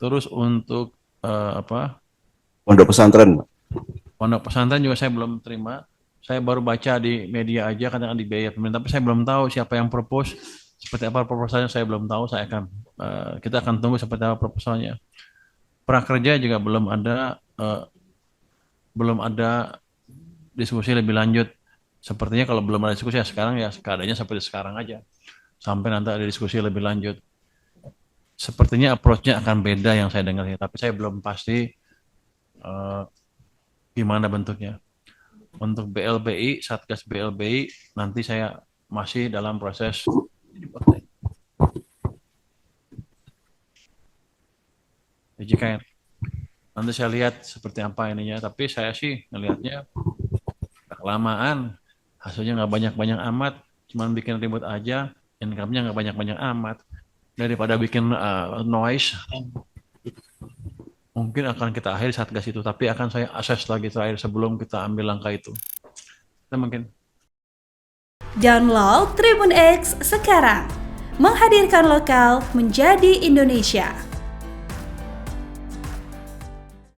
Terus untuk Pondok pesantren, Pak. pondok pesantren juga saya belum terima. Saya baru baca di media aja kadang dibiayai pemerintah, tapi saya belum tahu siapa yang propose, seperti apa proposalnya saya belum tahu. Kita akan tunggu seperti apa proposalnya. Prakerja juga belum ada diskusi lebih lanjut. Sepertinya kalau belum ada diskusi ya sekarang ya keadaannya seperti sekarang aja. Sampai nanti ada diskusi lebih lanjut. Sepertinya approach-nya akan beda yang saya dengar ya, tapi saya belum pasti eh, gimana bentuknya. Untuk BLBI, Satgas BLBI, nanti saya masih dalam proses DJKN. Nanti saya lihat seperti apa ininya, tapi saya sih ngelihatnya udah kelamaan, hasilnya nggak banyak-banyak amat, cuman bikin ribut aja, income-nya nggak banyak-banyak amat. Daripada bikin noise, mungkin akan kita akhiri Satgas itu, tapi akan saya assess lagi terakhir sebelum kita ambil langkah itu. Kita mungkin Download Tribun X sekarang, menghadirkan lokal menjadi Indonesia.